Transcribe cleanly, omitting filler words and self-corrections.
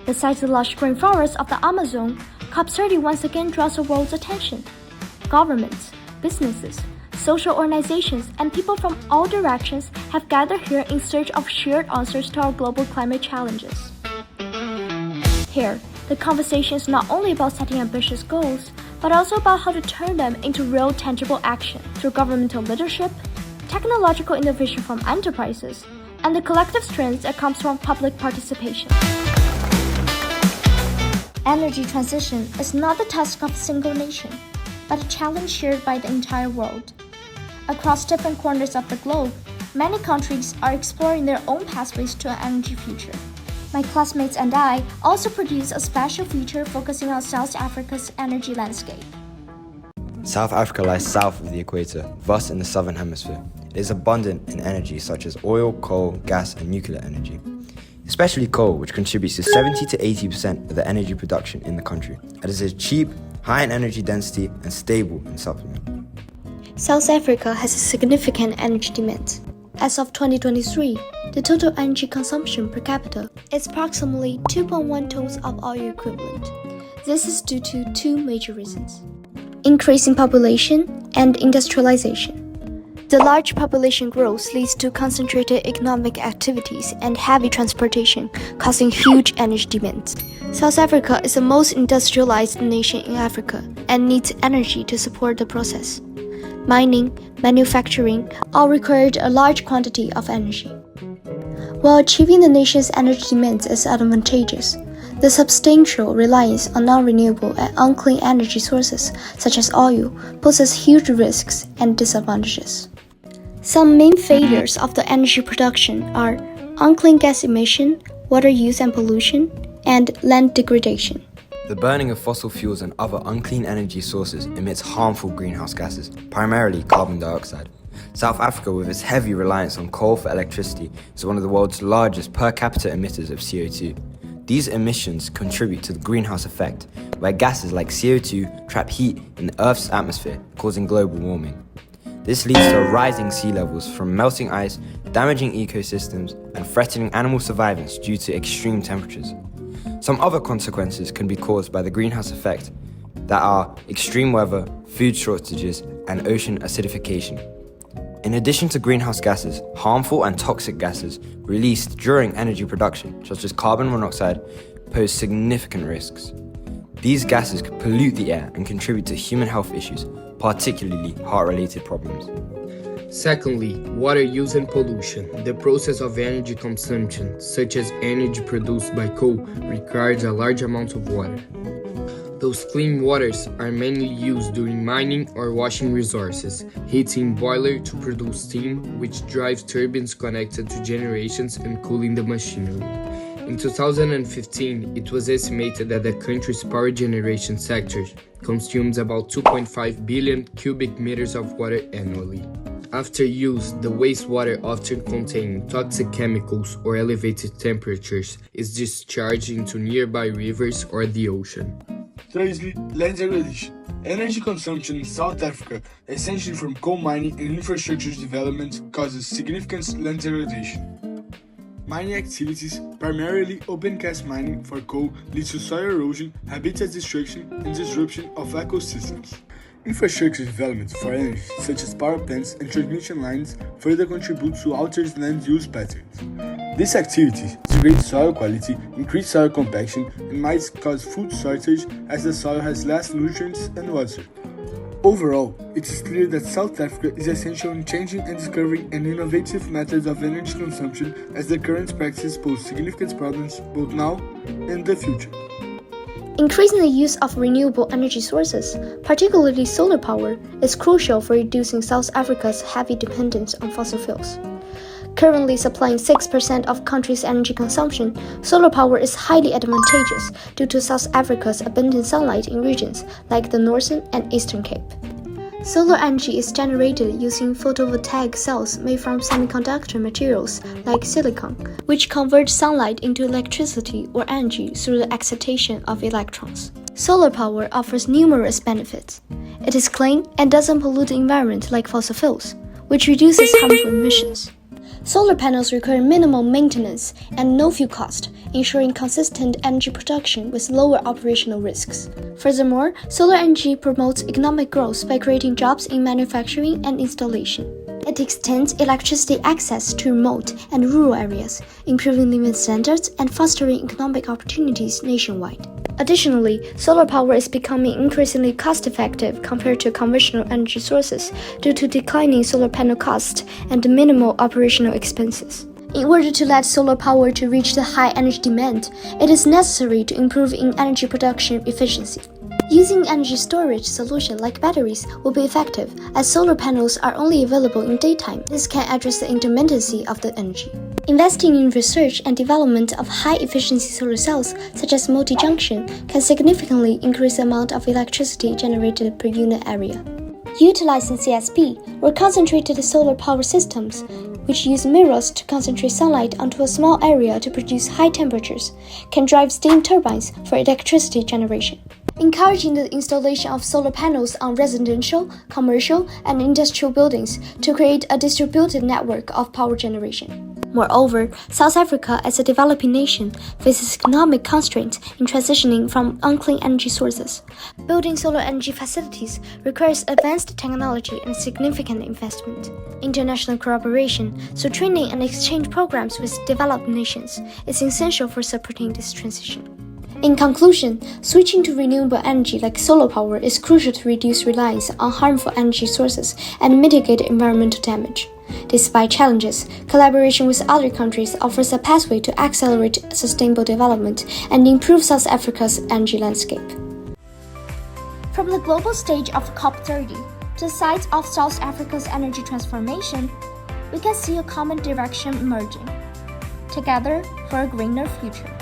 Besides the lush rainforests of the Amazon, COP30 once again draws the world's attention. Governments, businesses, social organizations, and people from all directions have gathered here in search of shared answers to our global climate challenges. Here, the conversation is not only about setting ambitious goals, but also about how to turn them into real tangible action through governmental leadership, technological innovation from enterprises, and the collective strength that comes from public participation. Energy transition is not the task of a single nation, but a challenge shared by the entire world. Across different corners of the globe, many countries are exploring their own pathways to an energy future. My classmates and I also produced a special feature focusing on South Africa's energy landscape. South Africa lies south of the equator, thus in the southern hemisphere. It is abundant in energy such as oil, coal, gas, and nuclear energy. Especially coal, which contributes to 70 to 80% of the energy production in the country. It is cheap, high in energy density, and stable in supplement. South Africa has a significant energy demand. As of 2023, the total energy consumption per capita is approximately 2.1 tons of oil equivalent. This is due to two major reasons: increasing population and industrialization. The large population growth leads to concentrated economic activities and heavy transportation, causing huge energy demands. South Africa is the most industrialized nation in Africa and needs energy to support the process. Mining, manufacturing all required a large quantity of energy. While achieving the nation's energy demands is advantageous, the substantial reliance on non-renewable and unclean energy sources, such as oil, poses huge risks and disadvantages. Some main failures of the energy production are unclean gas emission, water use and pollution, and land degradation. The burning of fossil fuels and other unclean energy sources emits harmful greenhouse gases, primarily carbon dioxide. South Africa, with its heavy reliance on coal for electricity, is one of the world's largest per capita emitters of CO2. These emissions contribute to the greenhouse effect, where gases like CO2 trap heat in the Earth's atmosphere, causing global warming. This leads to rising sea levels from melting ice, damaging ecosystems, and threatening animal survivance due to extreme temperatures. Some other consequences can be caused by the greenhouse effect that are extreme weather, food shortages, and ocean acidification. In addition to greenhouse gases, harmful and toxic gases released during energy production, such as carbon monoxide, pose significant risks. These gases could pollute the air and contribute to human health issues, particularly heart-related problems. Secondly, water use and pollution. The process of energy consumption, such as energy produced by coal, requires a large amount of water. Those clean waters are mainly used during mining or washing resources, heating boiler to produce steam, which drives turbines connected to generations and cooling the machinery. In 2015, it was estimated that the country's power generation sector consumes about 2.5 billion cubic meters of water annually. After use, the wastewater, often containing toxic chemicals or elevated temperatures, is discharged into nearby rivers or the ocean. Thirdly, land degradation. Energy consumption in South Africa, essentially from coal mining and infrastructure development, causes significant land degradation. Mining activities, primarily open-cast mining for coal, leads to soil erosion, habitat destruction, and disruption of ecosystems. Infrastructure development for energy, such as power plants and transmission lines, further contribute to altered land use patterns. These activities degrade soil quality, increase soil compaction, and might cause food shortage as the soil has less nutrients and water. Overall, it is clear that South Africa is essential in changing and discovering an innovative methods of energy consumption, as the current practices pose significant problems both now and in the future. Increasing the use of renewable energy sources, particularly solar power, is crucial for reducing South Africa's heavy dependence on fossil fuels. Currently supplying 6% of country's energy consumption, solar power is highly advantageous due to South Africa's abundant sunlight in regions like the Northern and Eastern Cape. Solar energy is generated using photovoltaic cells made from semiconductor materials like silicon, which convert sunlight into electricity or energy through the excitation of electrons. Solar power offers numerous benefits. It is clean and doesn't pollute the environment like fossil fuels, which reduces harmful emissions. Solar panels require minimal maintenance and no fuel cost, ensuring consistent energy production with lower operational risks. Furthermore, solar energy promotes economic growth by creating jobs in manufacturing and installation. It extends electricity access to remote and rural areas, improving living standards and fostering economic opportunities nationwide. Additionally, solar power is becoming increasingly cost-effective compared to conventional energy sources due to declining solar panel costs and minimal operational expenses. In order to let solar power to reach the high energy demand, it is necessary to improve in energy production efficiency. Using energy storage solution like batteries will be effective, as solar panels are only available in daytime. This can address the intermittency of the energy. Investing in research and development of high-efficiency solar cells, such as multi-junction, can significantly increase the amount of electricity generated per unit area. Utilizing CSP, or concentrated solar power systems, which use mirrors to concentrate sunlight onto a small area to produce high temperatures, can drive steam turbines for electricity generation. Encouraging the installation of solar panels on residential, commercial, and industrial buildings to create a distributed network of power generation. Moreover, South Africa, as a developing nation, faces economic constraints in transitioning from unclean energy sources. Building solar energy facilities requires advanced technology and significant investment. International cooperation, so training and exchange programs with developed nations, is essential for supporting this transition. In conclusion, switching to renewable energy like solar power is crucial to reduce reliance on harmful energy sources and mitigate environmental damage. Despite challenges, collaboration with other countries offers a pathway to accelerate sustainable development and improve South Africa's energy landscape. From the global stage of COP30 to the sites of South Africa's energy transformation, we can see a common direction emerging. Together for a greener future.